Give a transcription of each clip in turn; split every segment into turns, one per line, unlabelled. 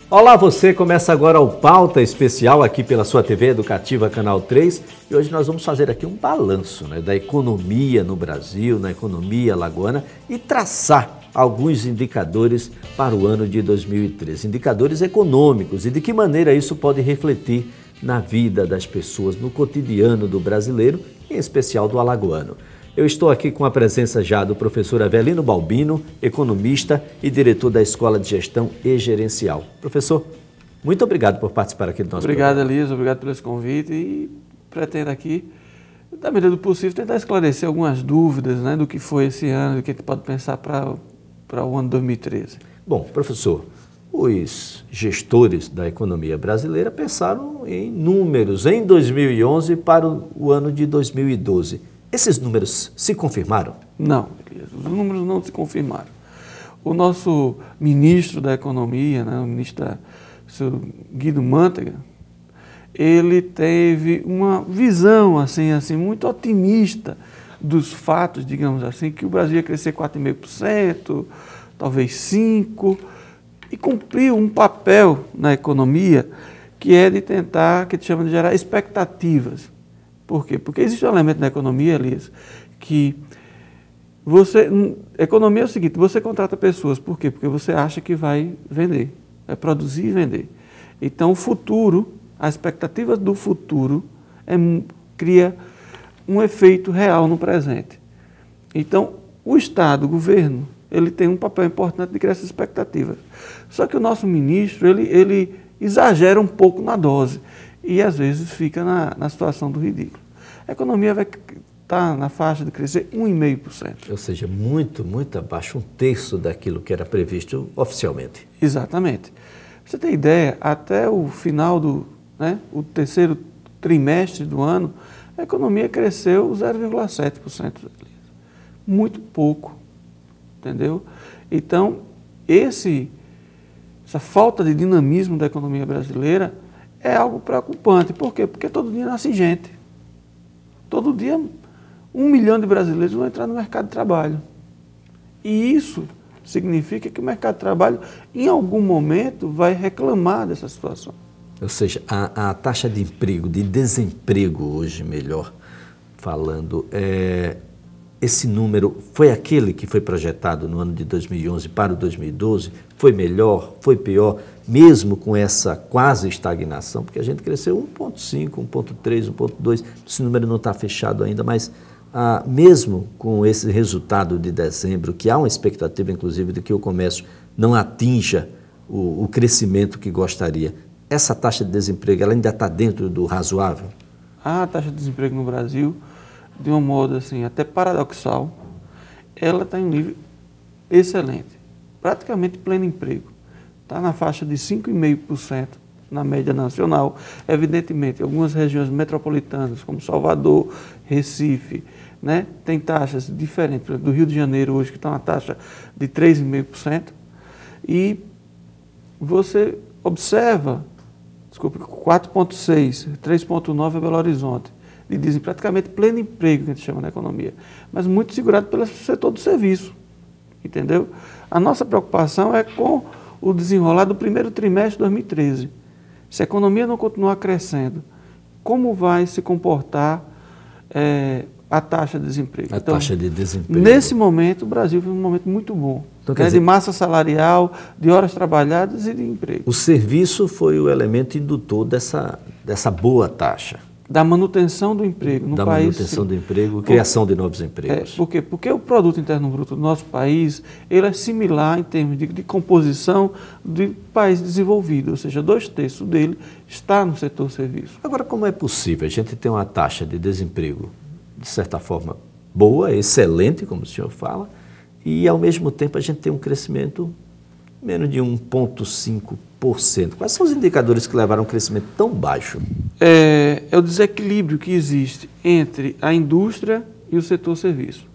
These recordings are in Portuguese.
Olá você, começa agora o Pauta Especial aqui pela sua TV Educativa Canal 3 e hoje nós vamos fazer aqui um balanço da economia no Brasil, na economia alagoana e traçar alguns indicadores para o ano de 2013, indicadores econômicos e de que maneira isso pode refletir na vida das pessoas, no cotidiano do brasileiro, em especial do alagoano. Eu estou aqui com a presença já do professor Avelino Balbino, economista e diretor da Escola de Gestão e Gerencial. Professor, muito obrigado por participar aqui do nosso programa.
Obrigado, Elias, obrigado pelo esse convite e pretendo aqui, da medida do possível, tentar esclarecer algumas dúvidas do que foi esse ano, do que a gente pode pensar para o ano 2013.
Bom, professor, os gestores da economia brasileira pensaram em números em 2011 para o ano de 2012. Esses números se confirmaram?
Não, os números não se confirmaram. O nosso ministro da Economia, o ministro o senhor Guido Mantega, ele teve uma visão assim, muito otimista dos fatos, digamos assim, que o Brasil ia crescer 4,5%, talvez 5%, e cumpriu um papel na economia que é de tentar, que a gente chama de gerar expectativas. Por quê? Porque existe um elemento na economia, Elias, que economia é o seguinte, você contrata pessoas, por quê? Porque você acha que vai vender, vai produzir e vender. Então, o futuro, a expectativa do futuro cria um efeito real no presente. Então, o Estado, o governo, ele tem um papel importante de criar essas expectativas. Só que o nosso ministro, ele exagera um pouco na dose. E, às vezes, fica na situação do ridículo. A economia vai estar na faixa de crescer 1,5%.
Ou seja, muito abaixo, 1/3 daquilo que era previsto oficialmente.
Exatamente. Pra você ter ideia, até o final o terceiro trimestre do ano, a economia cresceu 0,7%. Muito pouco, entendeu? Então, essa falta de dinamismo da economia brasileira é algo preocupante. Por quê? Porque todo dia nasce gente. Todo dia 1 milhão de brasileiros vão entrar no mercado de trabalho. E isso significa que o mercado de trabalho, em algum momento, vai reclamar dessa situação.
Ou seja, a taxa de emprego, de desemprego hoje, melhor falando, esse número foi aquele que foi projetado no ano de 2011 para o 2012? Foi melhor? Foi pior? Mesmo com essa quase estagnação, porque a gente cresceu 1,5, 1,3, 1,2, esse número não está fechado ainda, mas mesmo com esse resultado de dezembro, que há uma expectativa, inclusive, de que o comércio não atinja o crescimento que gostaria, essa taxa de desemprego ela ainda está dentro do razoável?
A taxa de desemprego no Brasil, de um modo assim, até paradoxal, ela está em um nível excelente, praticamente pleno emprego. Está na faixa de 5,5% na média nacional. Evidentemente, algumas regiões metropolitanas, como Salvador, Recife, tem taxas diferentes. Por exemplo, do Rio de Janeiro, hoje, que está uma taxa de 3,5%. E você observa, 4,6%, 3,9% é Belo Horizonte. E dizem praticamente pleno emprego, que a gente chama na economia, mas muito segurado pelo setor do serviço, entendeu? A nossa preocupação é com o desenrolar do primeiro trimestre de 2013. Se a economia não continuar crescendo, como vai se comportar a taxa de desemprego?
A taxa de desemprego.
Nesse momento, o Brasil vive um momento muito bom, então, de massa salarial, de horas trabalhadas e de emprego.
O serviço foi o elemento indutor dessa boa taxa.
Da manutenção do emprego no país. Da
manutenção do emprego, criação de novos empregos.
Por quê? Porque o produto interno bruto do nosso país, ele é similar em termos de composição de país desenvolvido, ou seja, 2/3 dele está no setor serviço.
Agora, como é possível a gente ter uma taxa de desemprego, de certa forma, boa, excelente, como o senhor fala, e ao mesmo tempo a gente tem um crescimento menos de 1,5%. Quais são os indicadores que levaram a um crescimento tão baixo?
É o desequilíbrio que existe entre a indústria e o setor serviço.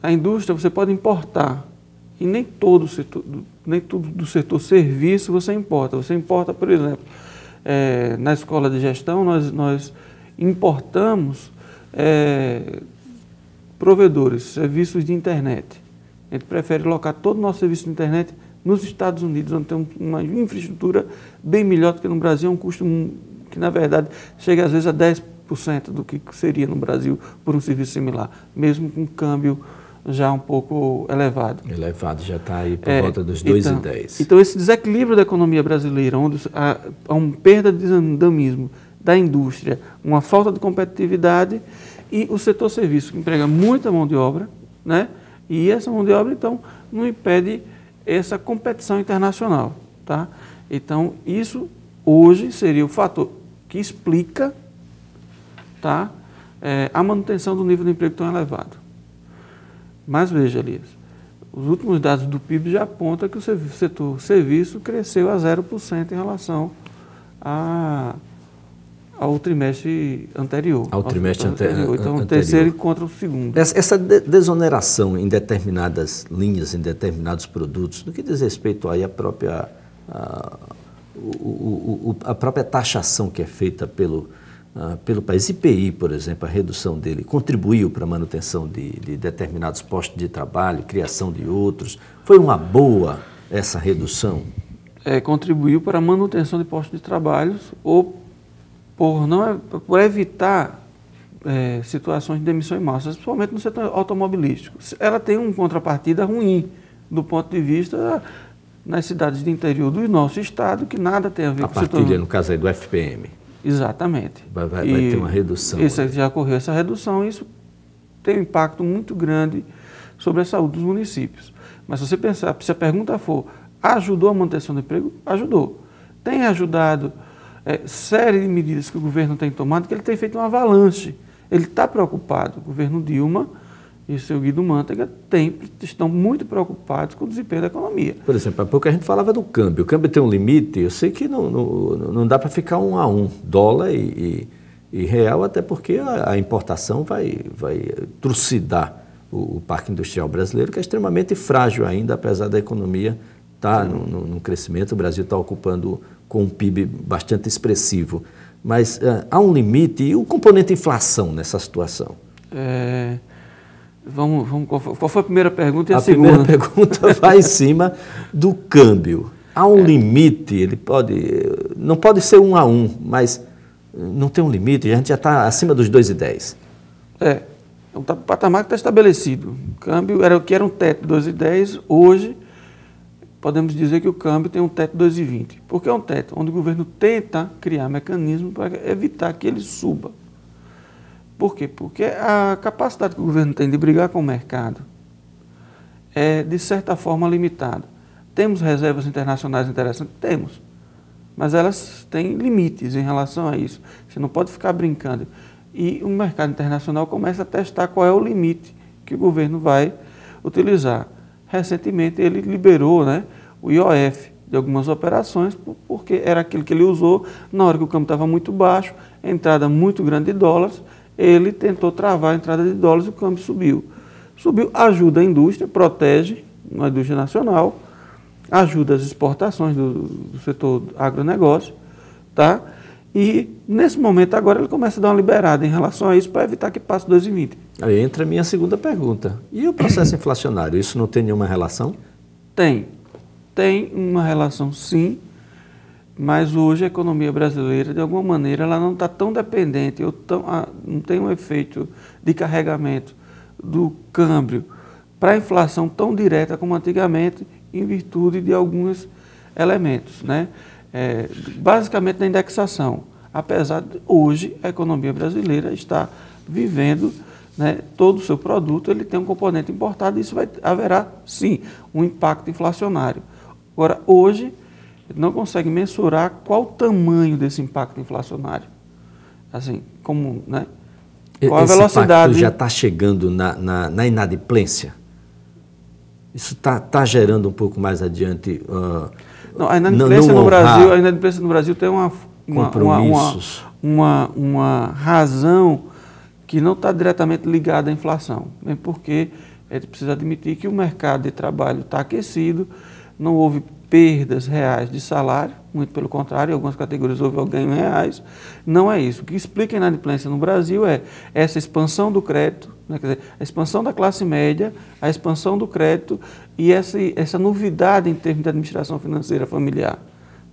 A indústria você pode importar, e nem tudo do setor serviço você importa. Você importa, por exemplo, na Escola de Gestão, nós importamos provedores, serviços de internet. A gente prefere alocar todo o nosso serviço de internet nos Estados Unidos, onde tem uma infraestrutura bem melhor do que no Brasil, é um custo que, na verdade, chega às vezes a 10% do que seria no Brasil por um serviço similar, mesmo com câmbio já um pouco elevado.
Elevado, já está aí por volta dos 2,10.
Então, esse desequilíbrio da economia brasileira, onde há uma perda de dinamismo da indústria, uma falta de competitividade e o setor serviço, que emprega muita mão de obra, né? E essa mão de obra, então, não impede essa competição internacional, tá? Então, isso hoje seria o fator que explica, tá, a manutenção do nível de emprego tão elevado. Mas veja, Elias, os últimos dados do PIB já apontam que o setor serviço cresceu a 0% em relação ao trimestre anterior.
Ao trimestre anterior.
Então, o terceiro contra o segundo.
Essa desoneração em determinadas linhas, em determinados produtos, no que diz respeito aí à própria, a própria taxação que é feita pelo país, IPI, por exemplo, a redução dele contribuiu para a manutenção de determinados postos de trabalho, criação de outros. Foi uma boa essa redução?
Contribuiu para a manutenção de postos de trabalho ou por evitar situações de demissão em massa, principalmente no setor automobilístico. Ela tem uma contrapartida ruim do ponto de vista nas cidades de interior do nosso estado, que nada tem a ver com o setor...
A partilha, no caso aí, do FPM.
Exatamente.
Vai ter uma redução.
Já ocorreu essa redução, e isso tem um impacto muito grande sobre a saúde dos municípios. Mas se você pensar, se a pergunta for, ajudou a manutenção do emprego? Ajudou. Tem ajudado série de medidas que o governo tem tomado, que ele tem feito uma avalanche. Ele está preocupado. O governo Dilma e o seu Guido Mantega estão muito preocupados com o desempenho da economia.
Por exemplo, há pouco a gente falava do câmbio. O câmbio tem um limite, eu sei que não dá para ficar 1 a 1, dólar e real, até porque a importação vai trucidar o parque industrial brasileiro, que é extremamente frágil ainda, apesar da economia estar num crescimento. O Brasil está ocupando com um PIB bastante expressivo. Mas há um limite, e o componente inflação nessa situação?
Qual foi a primeira pergunta e a segunda?
A primeira pergunta vai em cima do câmbio. Há um limite, não pode ser 1 a 1, mas não tem um limite, a gente já está acima dos 2,10.
O patamar que está estabelecido. O câmbio era um teto de 2,10, hoje podemos dizer que o câmbio tem um teto de 2,20. Por que é um teto? Onde o governo tenta criar mecanismos para evitar que ele suba. Por quê? Porque a capacidade que o governo tem de brigar com o mercado é, de certa forma, limitada. Temos reservas internacionais interessantes? Temos. Mas elas têm limites em relação a isso. Você não pode ficar brincando. E o mercado internacional começa a testar qual é o limite que o governo vai utilizar. Recentemente ele liberou, o IOF de algumas operações, porque era aquilo que ele usou na hora que o câmbio estava muito baixo, entrada muito grande de dólares, ele tentou travar a entrada de dólares e o câmbio subiu. Subiu, ajuda a indústria, protege a indústria nacional, ajuda as exportações do setor agronegócio, tá? E nesse momento agora ele começa a dar uma liberada em relação a isso para evitar que passe 2,20.
Aí entra a minha segunda pergunta. E o processo inflacionário, isso não tem nenhuma relação?
Tem uma relação sim, mas hoje a economia brasileira, de alguma maneira, ela não está tão dependente, não tem um efeito de carregamento do câmbio para a inflação tão direta como antigamente, em virtude de alguns elementos, basicamente da indexação. Apesar de hoje a economia brasileira está vivendo, todo o seu produto, ele tem um componente importado, e isso haverá sim um impacto inflacionário. Agora, hoje, ele não consegue mensurar qual o tamanho desse impacto inflacionário. Assim, como, qual a velocidade...
Esse impacto já está chegando na inadimplência? Isso está gerando um pouco mais adiante...
a inadimplência no Brasil tem uma razão que não está diretamente ligada à inflação, mesmo porque a gente precisa admitir que o mercado de trabalho está aquecido, não houve perdas reais de salário, muito pelo contrário, em algumas categorias houve ganho em reais. Não é isso. O que explica a inadimplência no Brasil é essa expansão do crédito, né, quer dizer, a expansão da classe média, a expansão do crédito e essa novidade em termos de administração financeira familiar.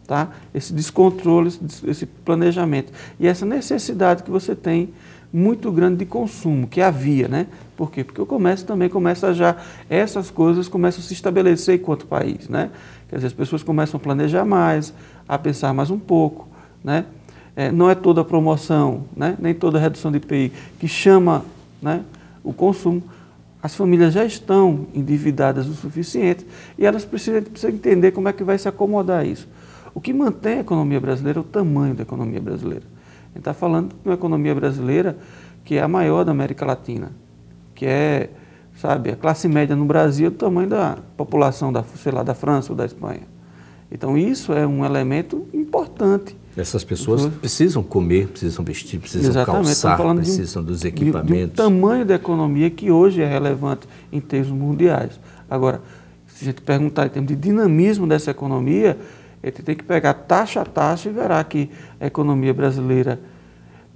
Tá? Esse descontrole, esse planejamento. E essa necessidade que você tem muito grande de consumo, que havia, né? Por quê? Porque o comércio também começa já, essas coisas começam a se estabelecer enquanto país, né? Quer dizer, as pessoas começam a planejar mais, a pensar mais um pouco, né? Não é toda promoção, né? Nem toda redução de IPI que chama, né, o consumo. As famílias já estão endividadas o suficiente e elas precisam entender como é que vai se acomodar isso. O que mantém a economia brasileira é o tamanho da economia brasileira. A gente está falando de uma economia brasileira que é a maior da América Latina, que é, sabe, a classe média no Brasil é do tamanho da população da, sei lá, da França ou da Espanha. Então isso é um elemento importante.
Essas pessoas precisam comer, precisam vestir, precisam
Exatamente,
calçar, precisam dos equipamentos.
De um tamanho da economia que hoje é relevante em termos mundiais. Agora, se a gente perguntar em termos de dinamismo dessa economia, a gente tem que pegar taxa a taxa e verá que a economia brasileira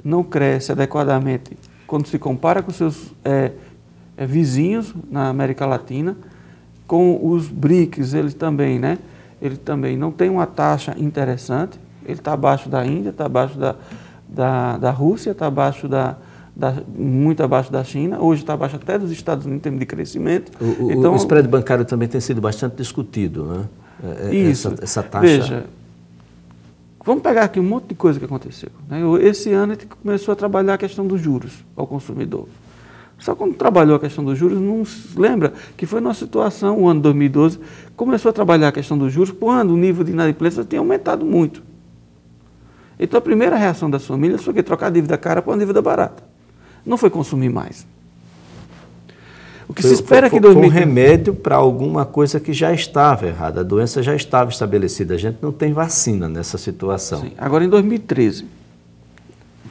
não cresce adequadamente quando se compara com seus vizinhos na América Latina, com os BRICS, ele também, né? Ele também não tem uma taxa interessante, ele está abaixo da Índia, está abaixo da Rússia, está abaixo muito abaixo da China, hoje está abaixo até dos Estados Unidos em termos de crescimento.
O spread bancário também tem sido bastante discutido, né?
Isso.
Essa taxa.
Veja, vamos pegar aqui um monte de coisa que aconteceu, né? Esse ano a gente começou a trabalhar a questão dos juros ao consumidor. Só quando trabalhou a questão dos juros, não se lembra que foi nossa situação, o ano 2012, começou a trabalhar a questão dos juros quando o nível de inadimplência tinha aumentado muito. Então a primeira reação das famílias foi trocar a dívida cara por uma dívida barata. Não foi consumir mais. O que se espera é que
foi um remédio para alguma coisa que já estava errada, a doença já estava estabelecida, a gente não tem vacina nessa situação.
Sim. Agora, em 2013,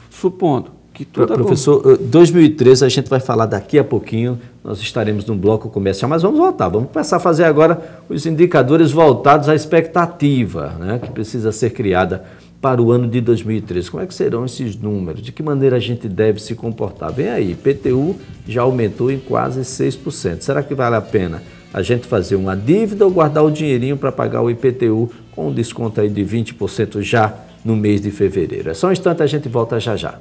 supondo que tudo...
Professor, 2013 a gente vai falar daqui a pouquinho, nós estaremos no bloco comercial, mas vamos voltar, vamos começar a fazer agora os indicadores voltados à expectativa, né, que precisa ser criada para o ano de 2013. Como é que serão esses números? De que maneira a gente deve se comportar? Vem aí, IPTU já aumentou em quase 6%. Será que vale a pena a gente fazer uma dívida ou guardar o dinheirinho para pagar o IPTU com um desconto aí de 20% já no mês de fevereiro? É só um instante, a gente volta já já.